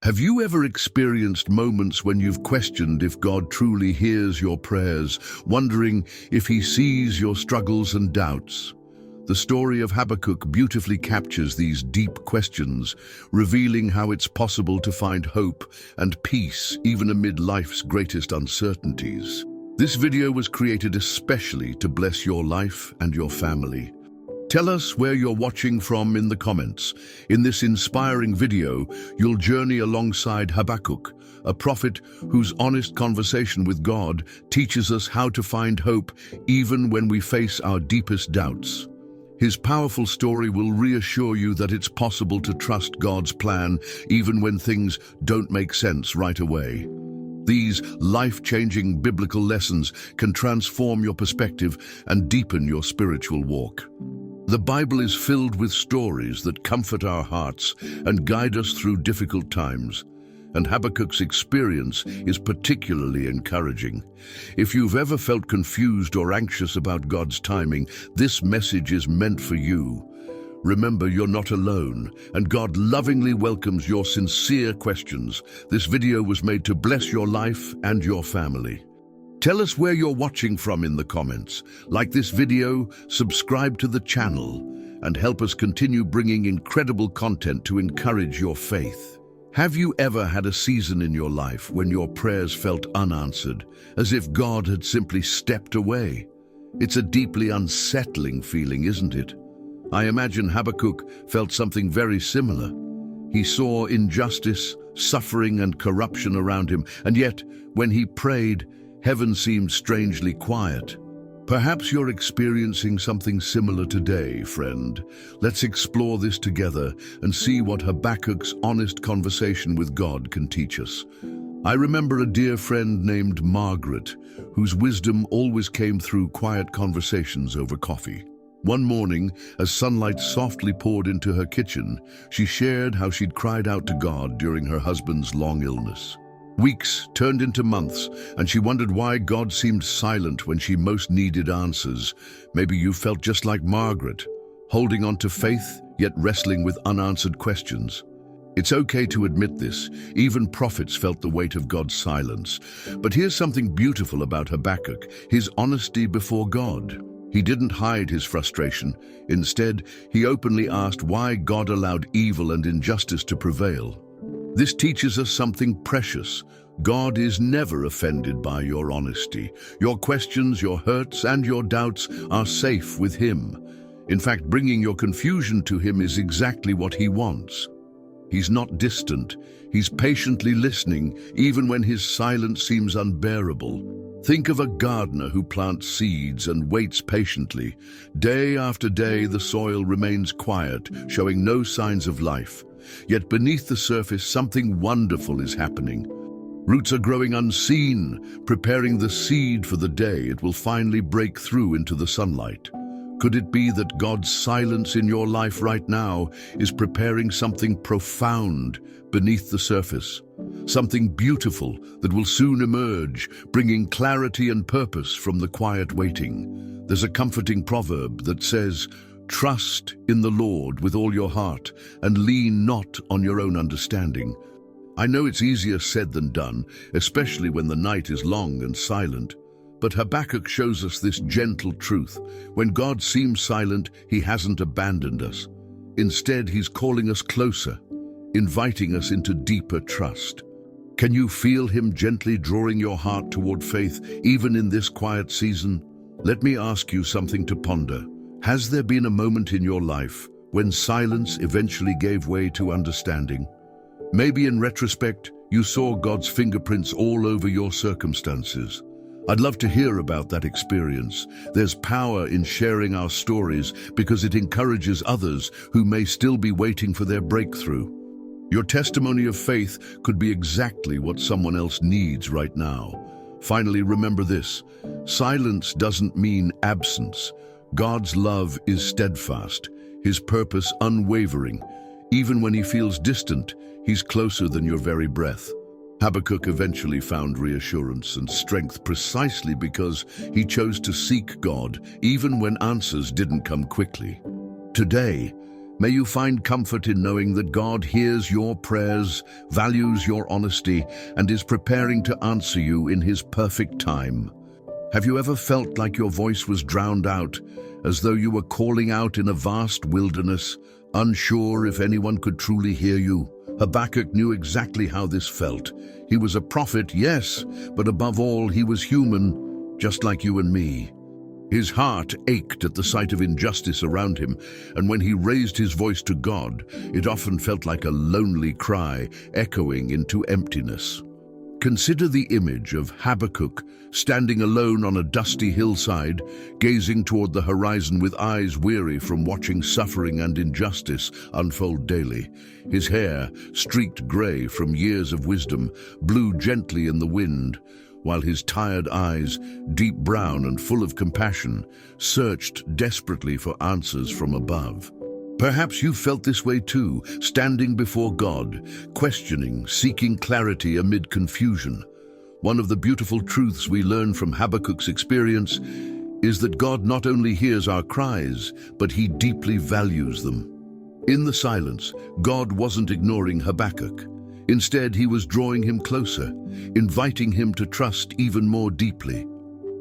Have you ever experienced moments when you've questioned if God truly hears your prayers, wondering if He sees your struggles and doubts? The story of Habakkuk beautifully captures these deep questions, revealing how it's possible to find hope and peace even amid life's greatest uncertainties. This video was created especially to bless your life and your family. Tell us where you're watching from in the comments. In this inspiring video, you'll journey alongside Habakkuk, a prophet whose honest conversation with God teaches us how to find hope even when we face our deepest doubts. His powerful story will reassure you that it's possible to trust God's plan even when things don't make sense right away. These life-changing biblical lessons can transform your perspective and deepen your spiritual walk. The Bible is filled with stories that comfort our hearts and guide us through difficult times, and Habakkuk's experience is particularly encouraging. If you've ever felt confused or anxious about God's timing, this message is meant for you. Remember, you're not alone, and God lovingly welcomes your sincere questions. This video was made to bless your life and your family. Tell us where you're watching from in the comments. Like this video, subscribe to the channel, and help us continue bringing incredible content to encourage your faith. Have you ever had a season in your life when your prayers felt unanswered, as if God had simply stepped away? It's a deeply unsettling feeling, isn't it? I imagine Habakkuk felt something very similar. He saw injustice, suffering, and corruption around him, and yet, when he prayed, heaven seemed strangely quiet. Perhaps you're experiencing something similar today, friend. Let's explore this together and see what Habakkuk's honest conversation with God can teach us. I remember a dear friend named Margaret, whose wisdom always came through quiet conversations over coffee. One morning, as sunlight softly poured into her kitchen, she shared how she'd cried out to God during her husband's long illness. Weeks turned into months, and she wondered why God seemed silent when she most needed answers. Maybe you felt just like Margaret, holding on to faith, yet wrestling with unanswered questions. It's okay to admit this. Even prophets felt the weight of God's silence. But here's something beautiful about Habakkuk: his honesty before God. He didn't hide his frustration. Instead, he openly asked why God allowed evil and injustice to prevail. This teaches us something precious. God is never offended by your honesty. Your questions, your hurts, and your doubts are safe with Him. In fact, bringing your confusion to Him is exactly what He wants. He's not distant. He's patiently listening, even when His silence seems unbearable. Think of a gardener who plants seeds and waits patiently. Day after day, the soil remains quiet, showing no signs of life. Yet beneath the surface, something wonderful is happening. Roots are growing unseen, preparing the seed for the day it will finally break through into the sunlight. Could it be that God's silence in your life right now is preparing something profound beneath the surface? Something beautiful that will soon emerge, bringing clarity and purpose from the quiet waiting. There's a comforting proverb that says, "Trust in the Lord with all your heart and lean not on your own understanding." I know it's easier said than done, especially when the night is long and silent. But Habakkuk shows us this gentle truth. When God seems silent, He hasn't abandoned us. Instead, He's calling us closer, inviting us into deeper trust. Can you feel Him gently drawing your heart toward faith, even in this quiet season? Let me ask you something to ponder. Has there been a moment in your life when silence eventually gave way to understanding? Maybe in retrospect, you saw God's fingerprints all over your circumstances. I'd love to hear about that experience. There's power in sharing our stories because it encourages others who may still be waiting for their breakthrough. Your testimony of faith could be exactly what someone else needs right now. Finally, remember this: silence doesn't mean absence. God's love is steadfast, His purpose unwavering. Even when He feels distant, He's closer than your very breath. Habakkuk eventually found reassurance and strength precisely because he chose to seek God, even when answers didn't come quickly. Today, May you find comfort in knowing that God hears your prayers, values your honesty, and is preparing to answer you in His perfect time. Have you ever felt like your voice was drowned out, as though you were calling out in a vast wilderness, unsure if anyone could truly hear you? Habakkuk knew exactly how this felt. He was a prophet, yes, but above all, he was human, just like you and me. His heart ached at the sight of injustice around him, and when he raised his voice to God, it often felt like a lonely cry echoing into emptiness. Consider the image of Habakkuk standing alone on a dusty hillside, gazing toward the horizon with eyes weary from watching suffering and injustice unfold daily. His hair, streaked gray from years of wisdom, blew gently in the wind, while his tired eyes, deep brown and full of compassion, searched desperately for answers from above. Perhaps you felt this way too, standing before God, questioning, seeking clarity amid confusion. One of the beautiful truths we learn from Habakkuk's experience is that God not only hears our cries, but He deeply values them. In the silence, God wasn't ignoring Habakkuk. Instead, He was drawing him closer, inviting him to trust even more deeply.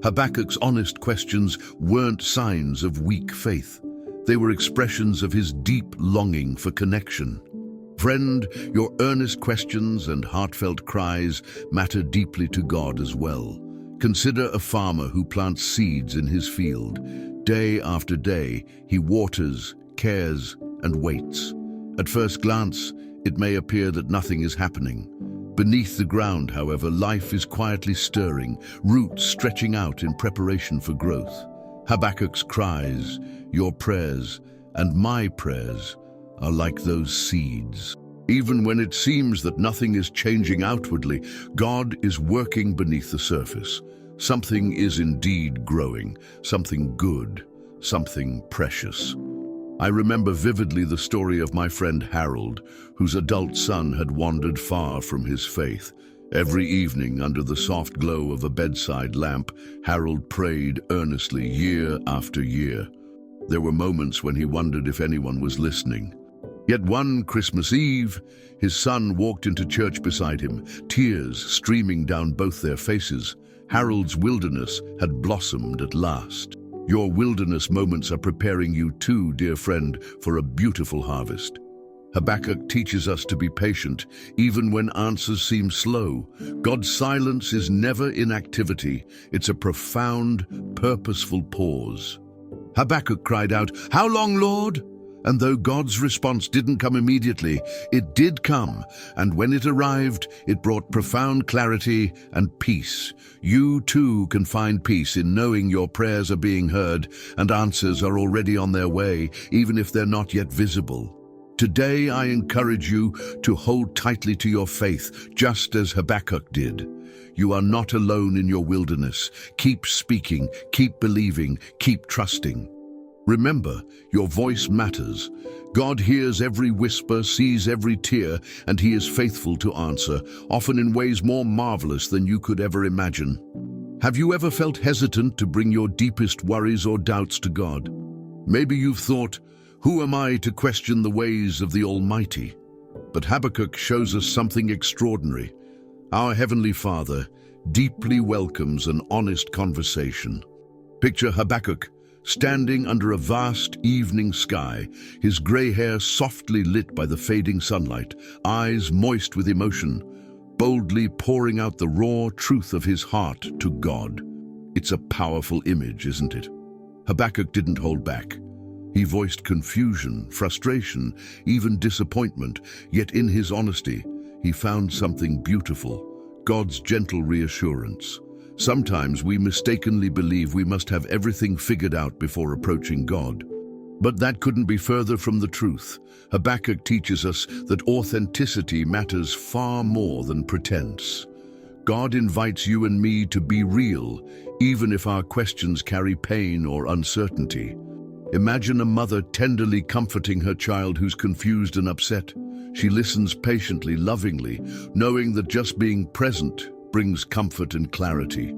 Habakkuk's honest questions weren't signs of weak faith. They were expressions of his deep longing for connection. Friend, your earnest questions and heartfelt cries matter deeply to God as well. Consider a farmer who plants seeds in his field. Day after day, he waters, cares, and waits. At first glance, it may appear that nothing is happening. Beneath the ground, however, life is quietly stirring, roots stretching out in preparation for growth. Habakkuk's cries, your prayers, and my prayers are like those seeds. Even when it seems that nothing is changing outwardly, God is working beneath the surface. Something is indeed growing, something good, something precious. I remember vividly the story of my friend Harold, whose adult son had wandered far from his faith. Every evening, under the soft glow of a bedside lamp, Harold prayed earnestly year after year. There were moments when he wondered if anyone was listening. Yet one Christmas Eve, his son walked into church beside him, tears streaming down both their faces. Harold's wilderness had blossomed at last. Your wilderness moments are preparing you too, dear friend, for a beautiful harvest. Habakkuk teaches us to be patient, even when answers seem slow. God's silence is never inactivity. It's a profound, purposeful pause. Habakkuk cried out, "How long, Lord?" And though God's response didn't come immediately, it did come, and when it arrived, it brought profound clarity and peace. You too can find peace in knowing your prayers are being heard and answers are already on their way, even if they're not yet visible. Today, I encourage you to hold tightly to your faith, just as Habakkuk did. You are not alone in your wilderness. Keep speaking, keep believing, keep trusting. Remember, your voice matters. God hears every whisper, sees every tear, and He is faithful to answer, often in ways more marvelous than you could ever imagine. Have you ever felt hesitant to bring your deepest worries or doubts to God? Maybe you've thought, "Who am I to question the ways of the Almighty?" But Habakkuk shows us something extraordinary. Our Heavenly Father deeply welcomes an honest conversation. Picture Habakkuk standing under a vast evening sky, his gray hair softly lit by the fading sunlight, eyes moist with emotion, boldly pouring out the raw truth of his heart to God. It's a powerful image, isn't it? Habakkuk didn't hold back. He voiced confusion, frustration, even disappointment, yet in his honesty, he found something beautiful, God's gentle reassurance. Sometimes we mistakenly believe we must have everything figured out before approaching God. But that couldn't be further from the truth. Habakkuk teaches us that authenticity matters far more than pretense. God invites you and me to be real, even if our questions carry pain or uncertainty. Imagine a mother tenderly comforting her child who's confused and upset. She listens patiently, lovingly, knowing that just being present brings comfort and clarity.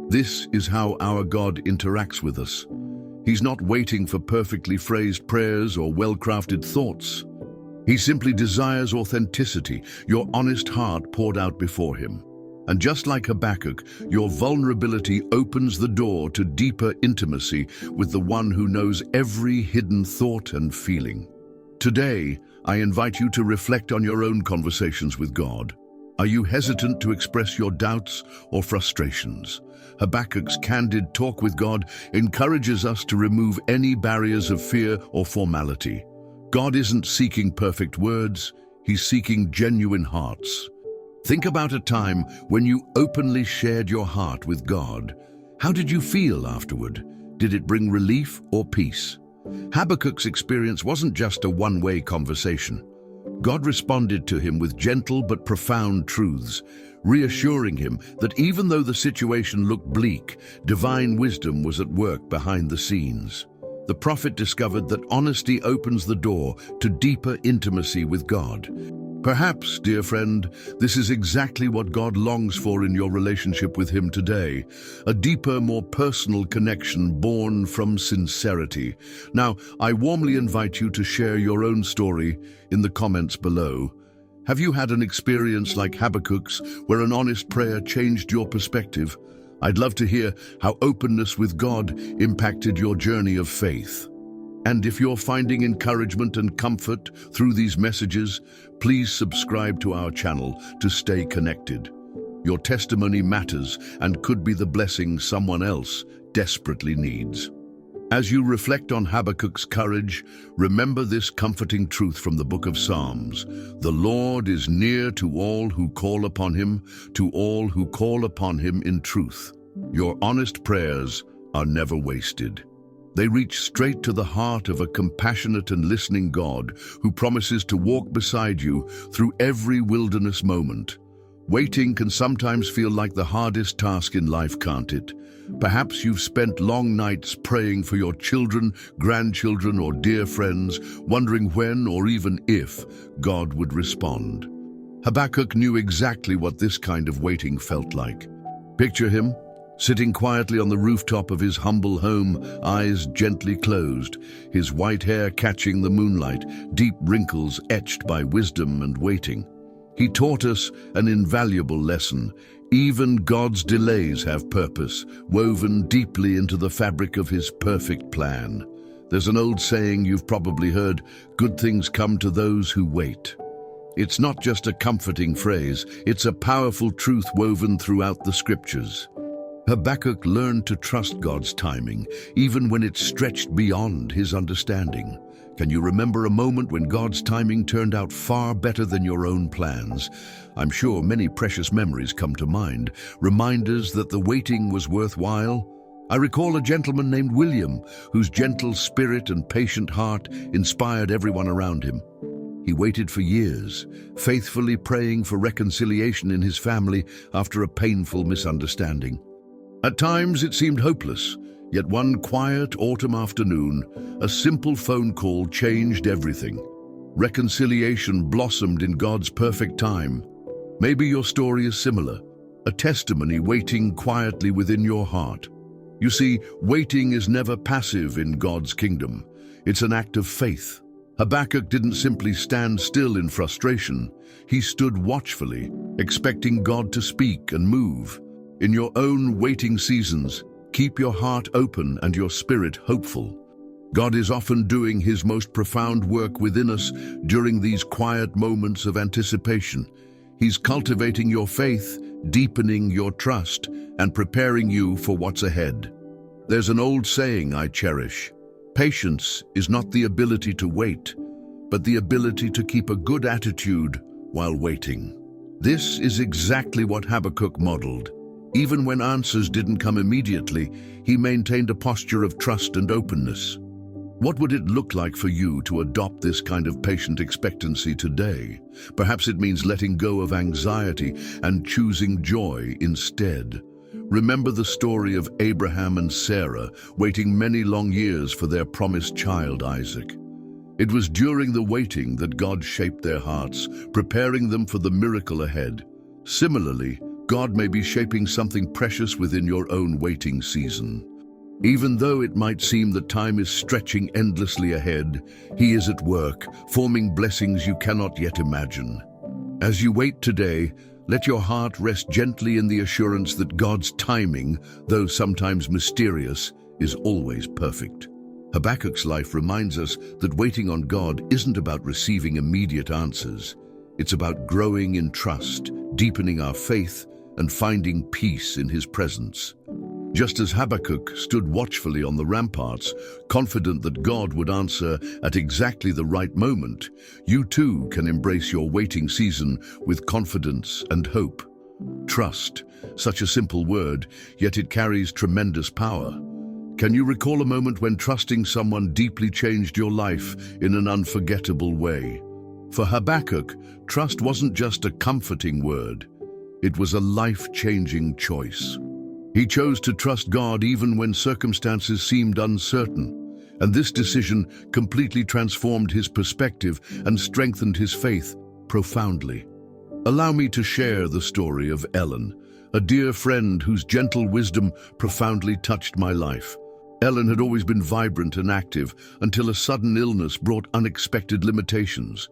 This is how our God interacts with us. He's not waiting for perfectly phrased prayers or well-crafted thoughts. He simply desires authenticity, your honest heart poured out before him. And just like Habakkuk, your vulnerability opens the door to deeper intimacy with the one who knows every hidden thought and feeling. Today, I invite you to reflect on your own conversations with God. Are you hesitant to express your doubts or frustrations? Habakkuk's candid talk with God encourages us to remove any barriers of fear or formality. God isn't seeking perfect words, he's seeking genuine hearts. Think about a time when you openly shared your heart with God. How did you feel afterward? Did it bring relief or peace? Habakkuk's experience wasn't just a one-way conversation. God responded to him with gentle but profound truths, reassuring him that even though the situation looked bleak, divine wisdom was at work behind the scenes. The prophet discovered that honesty opens the door to deeper intimacy with God. Perhaps, dear friend, this is exactly what God longs for in your relationship with him today, a deeper, more personal connection born from sincerity. Now, I warmly invite you to share your own story in the comments below. Have you had an experience like Habakkuk's where an honest prayer changed your perspective? I'd love to hear how openness with God impacted your journey of faith. And if you're finding encouragement and comfort through these messages, please subscribe to our channel to stay connected. Your testimony matters and could be the blessing someone else desperately needs. As you reflect on Habakkuk's courage, remember this comforting truth from the book of Psalms. The Lord is near to all who call upon him, to all who call upon him in truth. Your honest prayers are never wasted. They reach straight to the heart of a compassionate and listening God who promises to walk beside you through every wilderness moment. Waiting can sometimes feel like the hardest task in life, can't it? Perhaps you've spent long nights praying for your children, grandchildren, or dear friends, wondering when or even if God would respond. Habakkuk knew exactly what this kind of waiting felt like. Picture him, sitting quietly on the rooftop of his humble home, eyes gently closed, his white hair catching the moonlight, deep wrinkles etched by wisdom and waiting. He taught us an invaluable lesson. Even God's delays have purpose, woven deeply into the fabric of his perfect plan. There's an old saying you've probably heard, "Good things come to those who wait." It's not just a comforting phrase, it's a powerful truth woven throughout the scriptures. Habakkuk learned to trust God's timing, even when it stretched beyond his understanding. Can you remember a moment when God's timing turned out far better than your own plans? I'm sure many precious memories come to mind, reminders that the waiting was worthwhile. I recall a gentleman named William, whose gentle spirit and patient heart inspired everyone around him. He waited for years, faithfully praying for reconciliation in his family after a painful misunderstanding. At times it seemed hopeless, yet one quiet autumn afternoon, a simple phone call changed everything. Reconciliation blossomed in God's perfect time. Maybe your story is similar, a testimony waiting quietly within your heart. You see, waiting is never passive in God's kingdom. It's an act of faith. Habakkuk didn't simply stand still in frustration. He stood watchfully, expecting God to speak and move. In your own waiting seasons, keep your heart open and your spirit hopeful. God is often doing his most profound work within us during these quiet moments of anticipation. He's cultivating your faith, deepening your trust, and preparing you for what's ahead. There's an old saying I cherish. Patience is not the ability to wait, but the ability to keep a good attitude while waiting. This is exactly what Habakkuk modeled. Even when answers didn't come immediately, he maintained a posture of trust and openness. What would it look like for you to adopt this kind of patient expectancy today? Perhaps it means letting go of anxiety and choosing joy instead. Remember the story of Abraham and Sarah waiting many long years for their promised child, Isaac. It was during the waiting that God shaped their hearts, preparing them for the miracle ahead. Similarly, God may be shaping something precious within your own waiting season. Even though it might seem that time is stretching endlessly ahead, He is at work, forming blessings you cannot yet imagine. As you wait today, let your heart rest gently in the assurance that God's timing, though sometimes mysterious, is always perfect. Habakkuk's life reminds us that waiting on God isn't about receiving immediate answers. It's about growing in trust, deepening our faith, and finding peace in His presence. Just as Habakkuk stood watchfully on the ramparts, confident that God would answer at exactly the right moment, you too can embrace your waiting season with confidence and hope. Trust, such a simple word, yet it carries tremendous power. Can you recall a moment when trusting someone deeply changed your life in an unforgettable way? For Habakkuk, trust wasn't just a comforting word. It was a life-changing choice. He chose to trust God even when circumstances seemed uncertain, and this decision completely transformed his perspective and strengthened his faith profoundly. Allow me to share the story of Ellen, a dear friend whose gentle wisdom profoundly touched my life. Ellen had always been vibrant and active until a sudden illness brought unexpected limitations.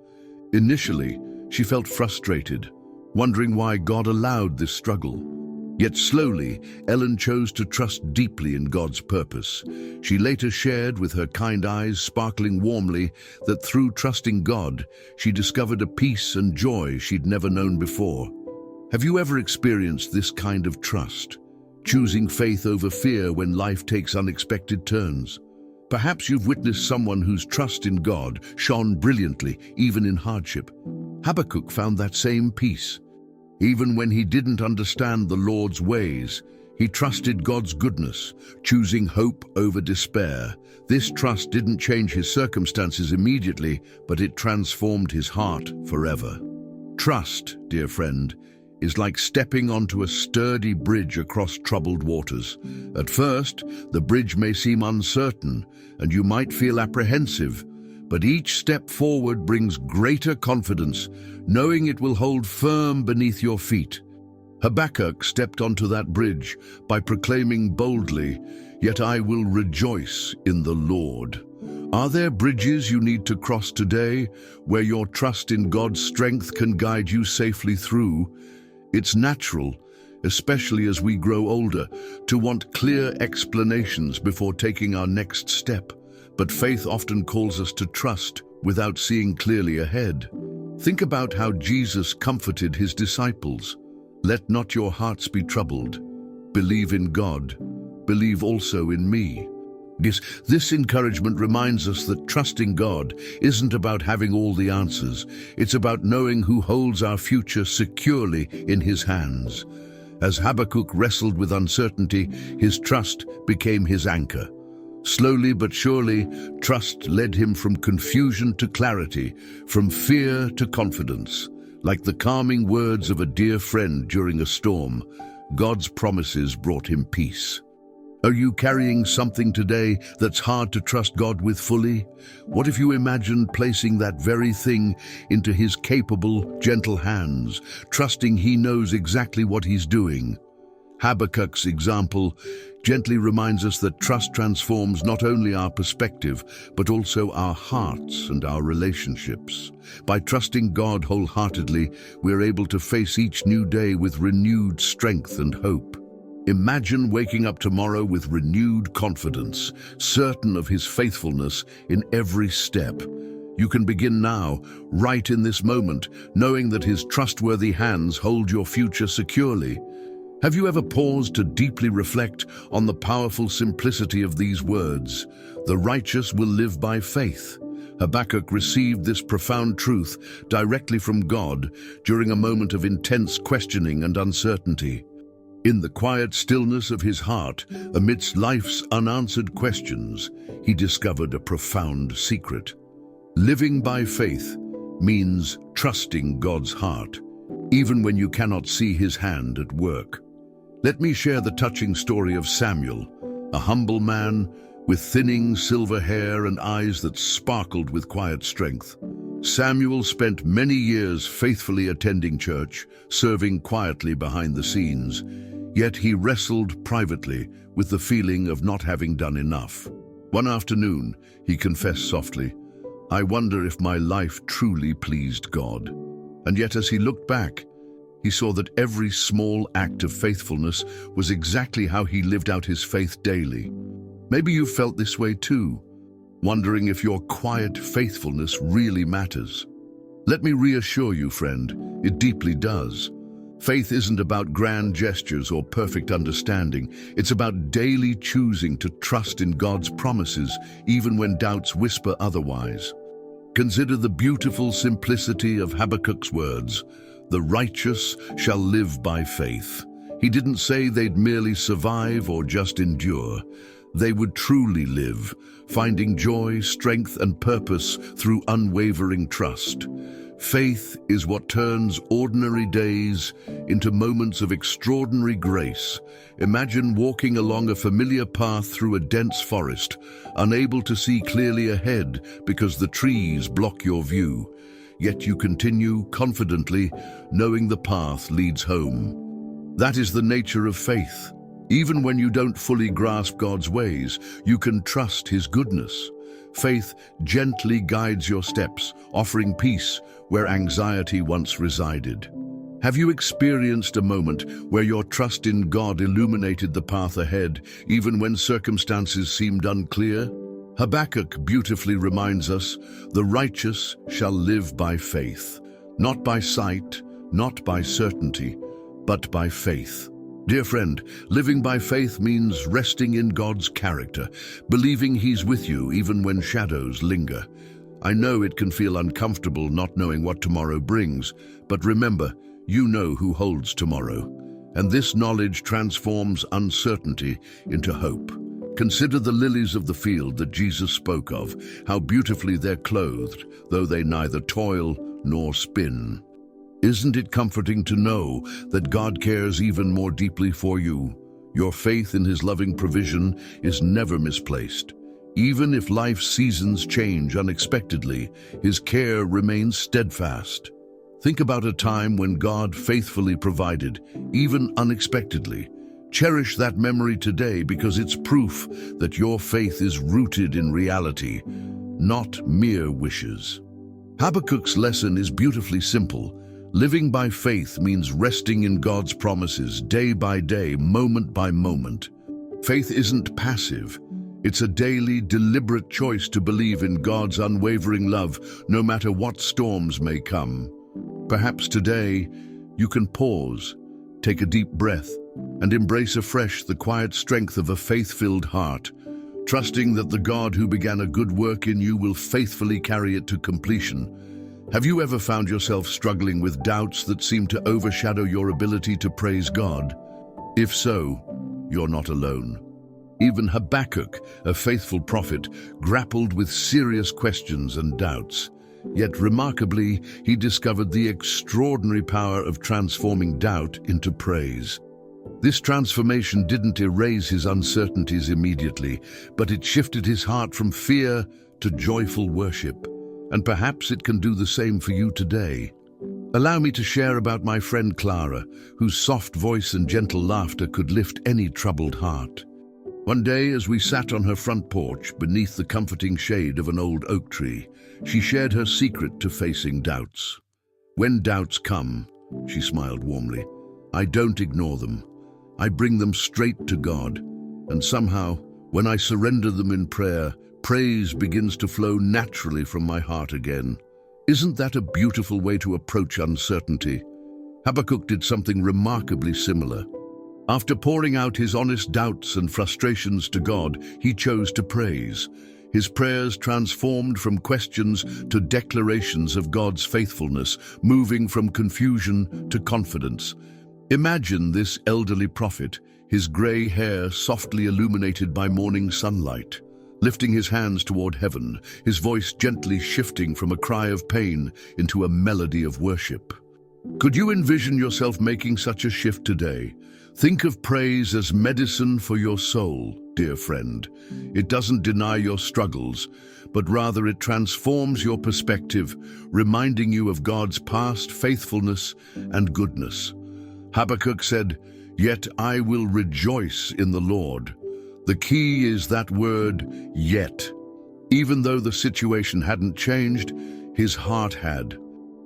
Initially, she felt frustrated, wondering why God allowed this struggle. Yet slowly, Ellen chose to trust deeply in God's purpose. She later shared, with her kind eyes sparkling warmly, that through trusting God, she discovered a peace and joy she'd never known before. Have you ever experienced this kind of trust, choosing faith over fear when life takes unexpected turns? Perhaps you've witnessed someone whose trust in God shone brilliantly, even in hardship. Habakkuk found that same peace. Even when he didn't understand the Lord's ways, he trusted God's goodness, choosing hope over despair. This trust didn't change his circumstances immediately, but it transformed his heart forever. Trust, dear friend, is like stepping onto a sturdy bridge across troubled waters. At first, the bridge may seem uncertain, and you might feel apprehensive, but each step forward brings greater confidence, knowing it will hold firm beneath your feet. Habakkuk stepped onto that bridge by proclaiming boldly, "Yet I will rejoice in the Lord." Are there bridges you need to cross today, where your trust in God's strength can guide you safely through? It's natural, especially as we grow older, to want clear explanations before taking our next step. But faith often calls us to trust without seeing clearly ahead. Think about how Jesus comforted his disciples. "Let not your hearts be troubled. Believe in God. Believe also in me." This encouragement reminds us that trusting God isn't about having all the answers. It's about knowing who holds our future securely in his hands. As Habakkuk wrestled with uncertainty, his trust became his anchor. Slowly but surely, trust led him from confusion to clarity, from fear to confidence. Like the calming words of a dear friend during a storm, God's promises brought him peace. Are you carrying something today that's hard to trust God with fully? What if you imagined placing that very thing into His capable, gentle hands, trusting He knows exactly what He's doing? Habakkuk's example gently reminds us that trust transforms not only our perspective, but also our hearts and our relationships. By trusting God wholeheartedly, we're able to face each new day with renewed strength and hope. Imagine waking up tomorrow with renewed confidence, certain of His faithfulness in every step. You can begin now, right in this moment, knowing that His trustworthy hands hold your future securely. Have you ever paused to deeply reflect on the powerful simplicity of these words? The righteous will live by faith. Habakkuk received this profound truth directly from God during a moment of intense questioning and uncertainty. In the quiet stillness of his heart, amidst life's unanswered questions, he discovered a profound secret. Living by faith means trusting God's heart, even when you cannot see His hand at work. Let me share the touching story of Samuel, a humble man with thinning silver hair and eyes that sparkled with quiet strength. Samuel spent many years faithfully attending church, serving quietly behind the scenes. Yet he wrestled privately with the feeling of not having done enough. One afternoon, he confessed softly, "I wonder if my life truly pleased God." And yet as he looked back, he saw that every small act of faithfulness was exactly how he lived out his faith daily. Maybe you felt this way too, wondering if your quiet faithfulness really matters. Let me reassure you, friend, it deeply does. Faith isn't about grand gestures or perfect understanding. It's about daily choosing to trust in God's promises, even when doubts whisper otherwise. Consider the beautiful simplicity of Habakkuk's words, "The righteous shall live by faith." He didn't say they'd merely survive or just endure. They would truly live, finding joy, strength, and purpose through unwavering trust. Faith is what turns ordinary days into moments of extraordinary grace. Imagine walking along a familiar path through a dense forest, unable to see clearly ahead because the trees block your view. Yet you continue confidently, knowing the path leads home. That is the nature of faith. Even when you don't fully grasp God's ways, you can trust His goodness. Faith gently guides your steps, offering peace where anxiety once resided. Have you experienced a moment where your trust in God illuminated the path ahead, even when circumstances seemed unclear? Habakkuk beautifully reminds us, "The righteous shall live by faith, not by sight, not by certainty, but by faith." Dear friend, living by faith means resting in God's character, believing He's with you even when shadows linger. I know it can feel uncomfortable not knowing what tomorrow brings, but remember, you know who holds tomorrow. And this knowledge transforms uncertainty into hope. Consider the lilies of the field that Jesus spoke of, how beautifully they're clothed, though they neither toil nor spin. Isn't it comforting to know that God cares even more deeply for you? Your faith in His loving provision is never misplaced. Even if life's seasons change unexpectedly, His care remains steadfast. Think about a time when God faithfully provided, even unexpectedly. Cherish that memory today because it's proof that your faith is rooted in reality, not mere wishes. Habakkuk's lesson is beautifully simple. Living by faith means resting in God's promises day by day, moment by moment. Faith isn't passive. It's a daily, deliberate choice to believe in God's unwavering love, no matter what storms may come. Perhaps today, you can pause, take a deep breath, and embrace afresh the quiet strength of a faith-filled heart, trusting that the God who began a good work in you will faithfully carry it to completion. Have you ever found yourself struggling with doubts that seem to overshadow your ability to praise God? If so, you're not alone. Even Habakkuk, a faithful prophet, grappled with serious questions and doubts. Yet remarkably, he discovered the extraordinary power of transforming doubt into praise. This transformation didn't erase his uncertainties immediately, but it shifted his heart from fear to joyful worship. And perhaps it can do the same for you today. Allow me to share about my friend Clara, whose soft voice and gentle laughter could lift any troubled heart. One day, as we sat on her front porch beneath the comforting shade of an old oak tree, she shared her secret to facing doubts. "When doubts come," she smiled warmly, "I don't ignore them. I bring them straight to God. And somehow, when I surrender them in prayer, praise begins to flow naturally from my heart again." Isn't that a beautiful way to approach uncertainty? Habakkuk did something remarkably similar. After pouring out his honest doubts and frustrations to God, he chose to praise. His prayers transformed from questions to declarations of God's faithfulness, moving from confusion to confidence. Imagine this elderly prophet, his gray hair softly illuminated by morning sunlight, lifting his hands toward heaven, his voice gently shifting from a cry of pain into a melody of worship. Could you envision yourself making such a shift today? Think of praise as medicine for your soul, dear friend. It doesn't deny your struggles, but rather it transforms your perspective, reminding you of God's past faithfulness and goodness. Habakkuk said, Yet I will rejoice in the Lord. The key is that word, yet. Even though the situation hadn't changed, his heart had.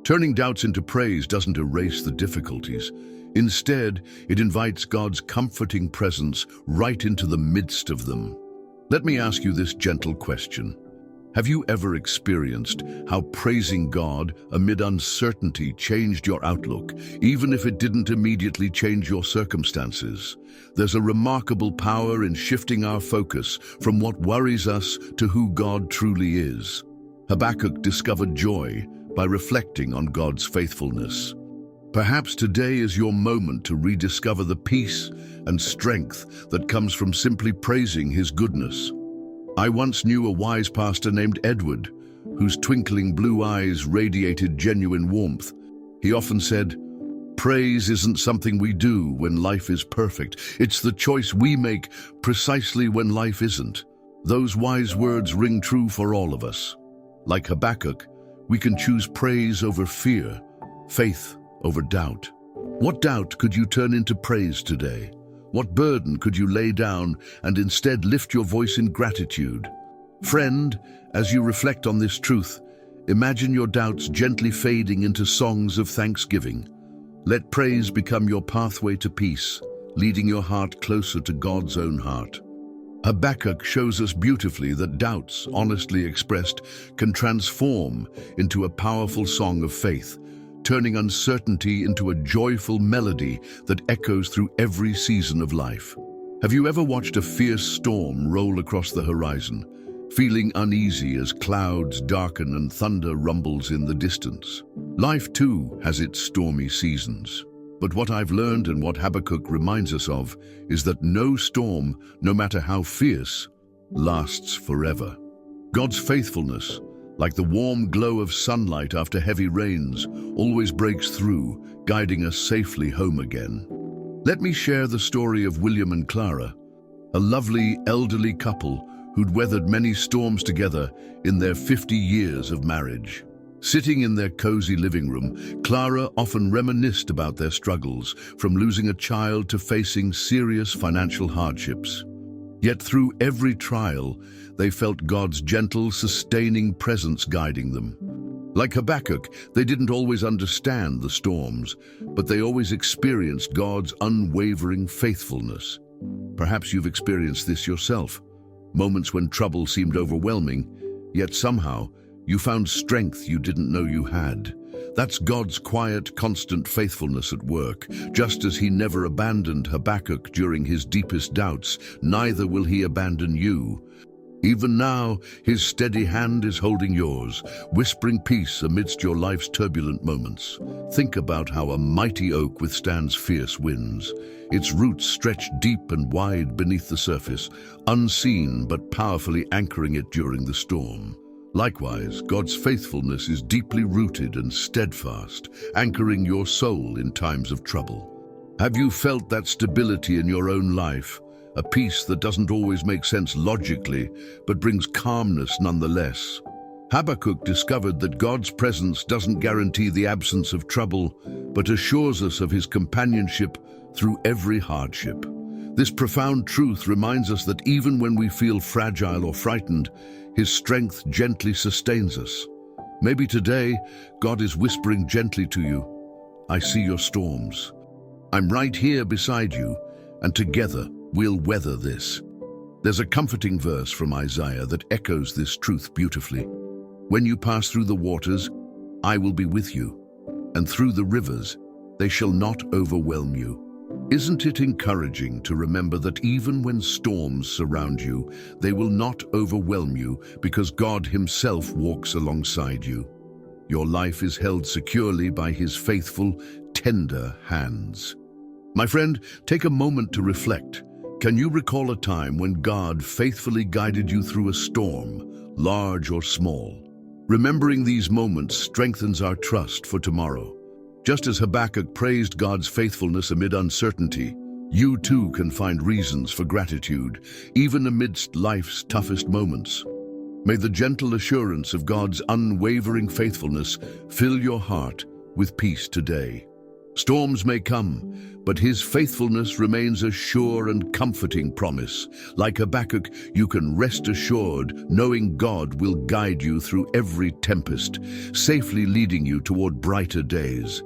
Turning doubts into praise doesn't erase the difficulties. Instead, it invites God's comforting presence right into the midst of them. Let me ask you this gentle question. Have you ever experienced how praising God amid uncertainty changed your outlook, even if it didn't immediately change your circumstances? There's a remarkable power in shifting our focus from what worries us to who God truly is. Habakkuk discovered joy by reflecting on God's faithfulness. Perhaps today is your moment to rediscover the peace and strength that comes from simply praising His goodness. I once knew a wise pastor named Edward, whose twinkling blue eyes radiated genuine warmth. He often said, "Praise isn't something we do when life is perfect. It's the choice we make precisely when life isn't." Those wise words ring true for all of us. Like Habakkuk, we can choose praise over fear, faith over doubt. What doubt could you turn into praise today? What burden could you lay down and instead lift your voice in gratitude? Friend, as you reflect on this truth, imagine your doubts gently fading into songs of thanksgiving. Let praise become your pathway to peace, leading your heart closer to God's own heart. Habakkuk shows us beautifully that doubts, honestly expressed, can transform into a powerful song of faith, turning uncertainty into a joyful melody that echoes through every season of life. Have you ever watched a fierce storm roll across the horizon, feeling uneasy as clouds darken and thunder rumbles in the distance? Life too has its stormy seasons. But what I've learned and what Habakkuk reminds us of is that no storm, no matter how fierce, lasts forever. God's faithfulness, like the warm glow of sunlight after heavy rains, always breaks through, guiding us safely home again. Let me share the story of William and Clara, a lovely elderly couple who'd weathered many storms together in their 50 years of marriage. Sitting in their cozy living room, Clara often reminisced about their struggles, from losing a child to facing serious financial hardships. Yet through every trial, they felt God's gentle, sustaining presence guiding them. Like Habakkuk, they didn't always understand the storms, but they always experienced God's unwavering faithfulness. Perhaps you've experienced this yourself. Moments when trouble seemed overwhelming, yet somehow you found strength you didn't know you had. That's God's quiet, constant faithfulness at work. Just as He never abandoned Habakkuk during his deepest doubts, neither will He abandon you. Even now, His steady hand is holding yours, whispering peace amidst your life's turbulent moments. Think about how a mighty oak withstands fierce winds. Its roots stretch deep and wide beneath the surface, unseen but powerfully anchoring it during the storm. Likewise, God's faithfulness is deeply rooted and steadfast, anchoring your soul in times of trouble. Have you felt that stability in your own life? A peace that doesn't always make sense logically, but brings calmness nonetheless. Habakkuk discovered that God's presence doesn't guarantee the absence of trouble, but assures us of His companionship through every hardship. This profound truth reminds us that even when we feel fragile or frightened, His strength gently sustains us. Maybe today, God is whispering gently to you, "I see your storms. I'm right here beside you, and together we'll weather this." There's a comforting verse from Isaiah that echoes this truth beautifully. "When you pass through the waters, I will be with you, and through the rivers, they shall not overwhelm you." Isn't it encouraging to remember that even when storms surround you, they will not overwhelm you because God Himself walks alongside you? Your life is held securely by His faithful, tender hands. My friend, take a moment to reflect. Can you recall a time when God faithfully guided you through a storm, large or small? Remembering these moments strengthens our trust for tomorrow. Just as Habakkuk praised God's faithfulness amid uncertainty, you too can find reasons for gratitude, even amidst life's toughest moments. May the gentle assurance of God's unwavering faithfulness fill your heart with peace today. Storms may come, but his faithfulness remains a sure and comforting promise. Like Habakkuk, you can rest assured, knowing God will guide you through every tempest, safely leading you toward brighter days.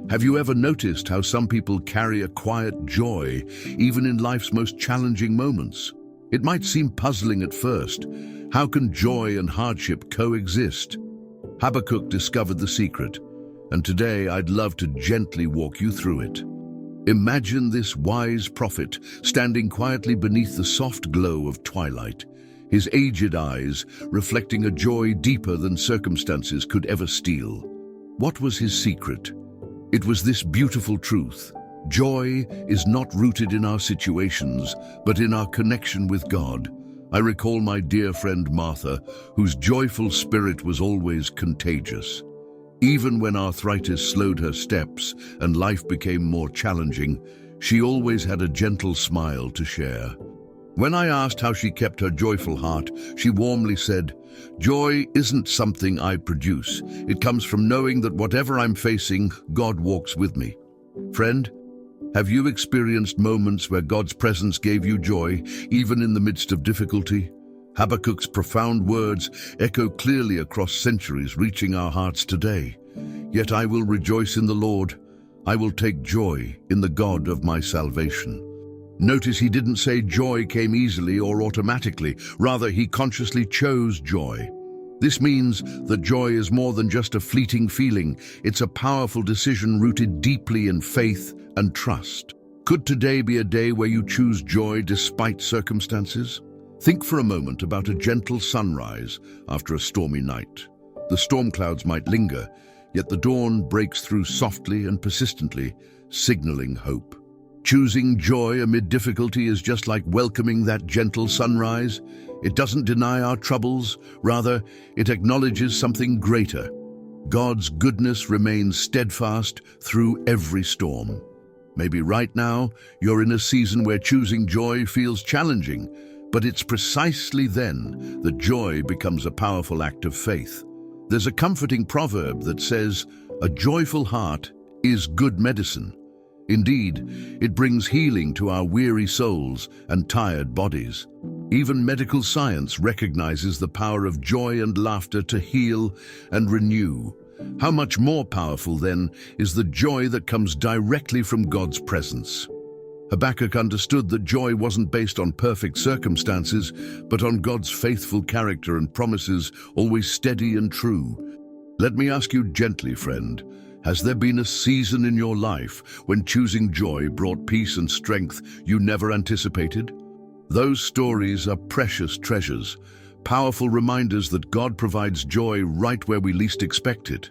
Have you ever noticed how some people carry a quiet joy, even in life's most challenging moments? It might seem puzzling at first. How can joy and hardship coexist? Habakkuk discovered the secret, and today I'd love to gently walk you through it. Imagine this wise prophet standing quietly beneath the soft glow of twilight, his aged eyes reflecting a joy deeper than circumstances could ever steal. What was his secret? It was this beautiful truth: joy is not rooted in our situations, but in our connection with God. I recall my dear friend Martha, whose joyful spirit was always contagious. Even when arthritis slowed her steps and life became more challenging, she always had a gentle smile to share. When I asked how she kept her joyful heart, she warmly said, "Joy isn't something I produce. It comes from knowing that whatever I'm facing, God walks with me." Friend, have you experienced moments where God's presence gave you joy, even in the midst of difficulty? Habakkuk's profound words echo clearly across centuries, reaching our hearts today. "Yet I will rejoice in the Lord. I will take joy in the God of my salvation." Notice he didn't say joy came easily or automatically. Rather, he consciously chose joy. This means that joy is more than just a fleeting feeling. It's a powerful decision rooted deeply in faith and trust. Could today be a day where you choose joy despite circumstances? Think for a moment about a gentle sunrise after a stormy night. The storm clouds might linger, yet the dawn breaks through softly and persistently, signaling hope. Choosing joy amid difficulty is just like welcoming that gentle sunrise. It doesn't deny our troubles, rather, it acknowledges something greater. God's goodness remains steadfast through every storm. Maybe right now, you're in a season where choosing joy feels challenging, but it's precisely then that joy becomes a powerful act of faith. There's a comforting proverb that says, "A joyful heart is good medicine." Indeed, it brings healing to our weary souls and tired bodies. Even medical science recognizes the power of joy and laughter to heal and renew. How much more powerful, then, is the joy that comes directly from God's presence? Habakkuk understood that joy wasn't based on perfect circumstances, but on God's faithful character and promises, always steady and true. Let me ask you gently, friend, has there been a season in your life when choosing joy brought peace and strength you never anticipated? Those stories are precious treasures, powerful reminders that God provides joy right where we least expect it.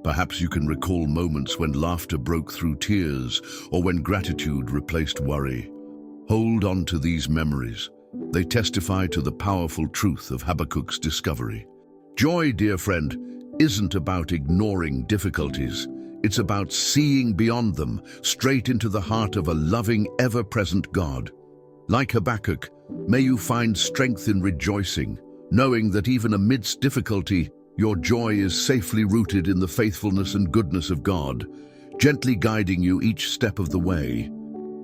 Perhaps you can recall moments when laughter broke through tears or when gratitude replaced worry. Hold on to these memories. They testify to the powerful truth of Habakkuk's discovery. Joy, dear friend, isn't about ignoring difficulties. It's about seeing beyond them, straight into the heart of a loving, ever-present God. Like Habakkuk, may you find strength in rejoicing, knowing that even amidst difficulty, your joy is safely rooted in the faithfulness and goodness of God, gently guiding you each step of the way.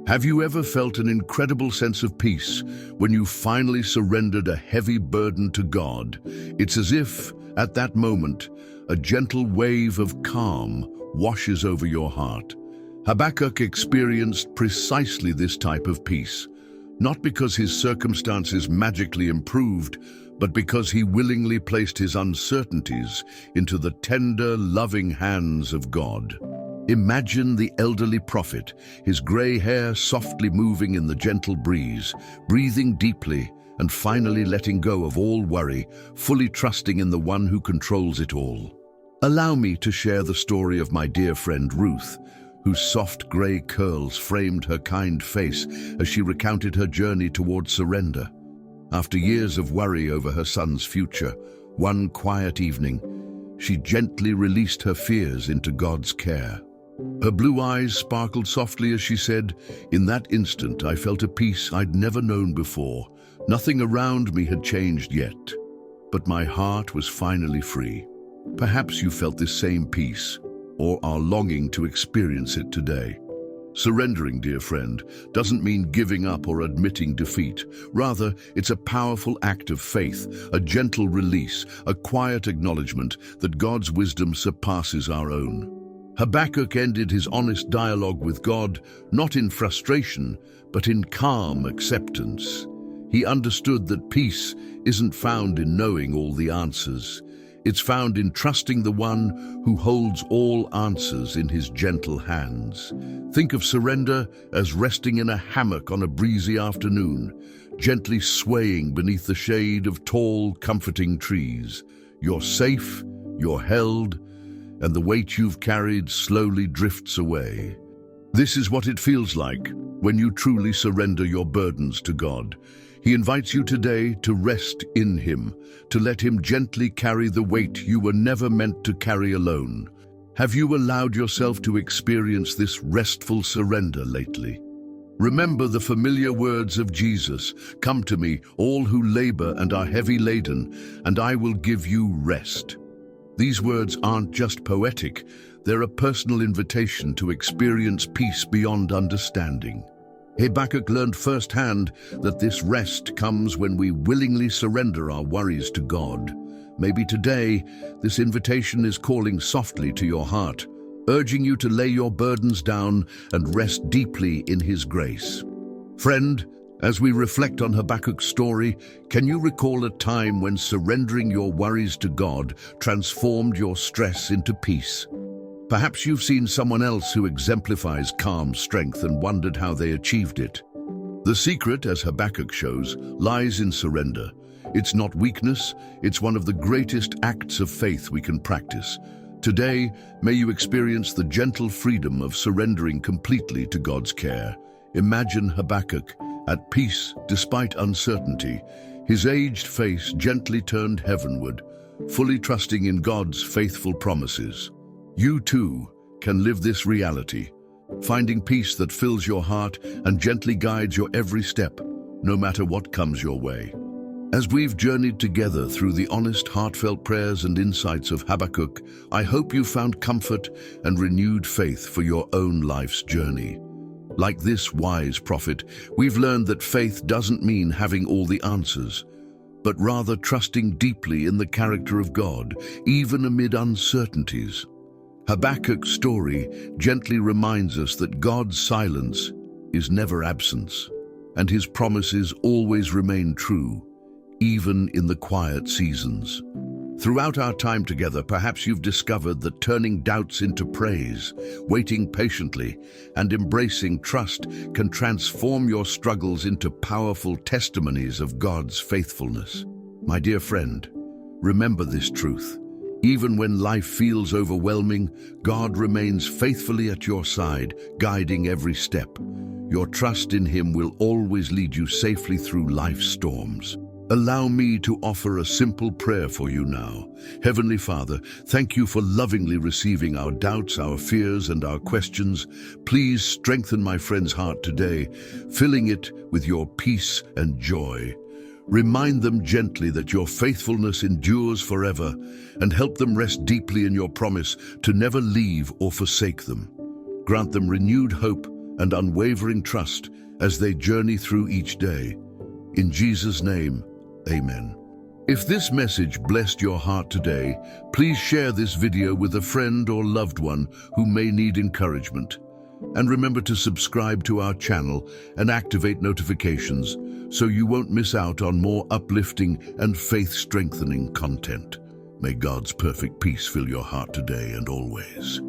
Have you ever felt an incredible sense of peace when you finally surrendered a heavy burden to God? It's as if, at that moment, a gentle wave of calm washes over your heart. Habakkuk experienced precisely this type of peace, not because his circumstances magically improved, but because he willingly placed his uncertainties into the tender, loving hands of God. Imagine the elderly prophet, his gray hair softly moving in the gentle breeze, breathing deeply and finally letting go of all worry, fully trusting in the one who controls it all. Allow me to share the story of my dear friend Ruth, whose soft gray curls framed her kind face as she recounted her journey toward surrender. After years of worry over her son's future, one quiet evening, she gently released her fears into God's care. Her blue eyes sparkled softly as she said, "In that instant, I felt a peace I'd never known before. Nothing around me had changed yet, but my heart was finally free." Perhaps you felt this same peace, or are longing to experience it today. Surrendering, dear friend, doesn't mean giving up or admitting defeat. Rather, it's a powerful act of faith, a gentle release, a quiet acknowledgement that God's wisdom surpasses our own. Habakkuk ended his honest dialogue with God, not in frustration, but in calm acceptance. He understood that peace isn't found in knowing all the answers. It's found in trusting the one who holds all answers in his gentle hands. Think of surrender as resting in a hammock on a breezy afternoon, gently swaying beneath the shade of tall, comforting trees. You're safe, you're held, and the weight you've carried slowly drifts away. This is what it feels like when you truly surrender your burdens to God. He invites you today to rest in Him, to let Him gently carry the weight you were never meant to carry alone. Have you allowed yourself to experience this restful surrender lately? Remember the familiar words of Jesus, "Come to me, all who labor and are heavy laden, and I will give you rest." These words aren't just poetic, they're a personal invitation to experience peace beyond understanding. Habakkuk learned firsthand that this rest comes when we willingly surrender our worries to God. Maybe today, this invitation is calling softly to your heart, urging you to lay your burdens down and rest deeply in His grace. Friend, as we reflect on Habakkuk's story, can you recall a time when surrendering your worries to God transformed your stress into peace? Perhaps you've seen someone else who exemplifies calm strength and wondered how they achieved it. The secret, as Habakkuk shows, lies in surrender. It's not weakness, it's one of the greatest acts of faith we can practice. Today, may you experience the gentle freedom of surrendering completely to God's care. Imagine Habakkuk, at peace despite uncertainty, his aged face gently turned heavenward, fully trusting in God's faithful promises. You too can live this reality, finding peace that fills your heart and gently guides your every step, no matter what comes your way. As we've journeyed together through the honest, heartfelt prayers and insights of Habakkuk, I hope you found comfort and renewed faith for your own life's journey. Like this wise prophet, we've learned that faith doesn't mean having all the answers, but rather trusting deeply in the character of God, even amid uncertainties. Habakkuk's story gently reminds us that God's silence is never absence, and His promises always remain true, even in the quiet seasons. Throughout our time together, perhaps you've discovered that turning doubts into praise, waiting patiently, and embracing trust can transform your struggles into powerful testimonies of God's faithfulness. My dear friend, remember this truth. Even when life feels overwhelming, God remains faithfully at your side, guiding every step. Your trust in Him will always lead you safely through life's storms. Allow me to offer a simple prayer for you now. Heavenly Father, thank you for lovingly receiving our doubts, our fears, and our questions. Please strengthen my friend's heart today, filling it with your peace and joy. Remind them gently that your faithfulness endures forever, and help them rest deeply in your promise to never leave or forsake them. Grant them renewed hope and unwavering trust as they journey through each day. In Jesus' name, amen. If this message blessed your heart today, please share this video with a friend or loved one who may need encouragement. And remember to subscribe to our channel and activate notifications so you won't miss out on more uplifting and faith-strengthening content. May God's perfect peace fill your heart today and always.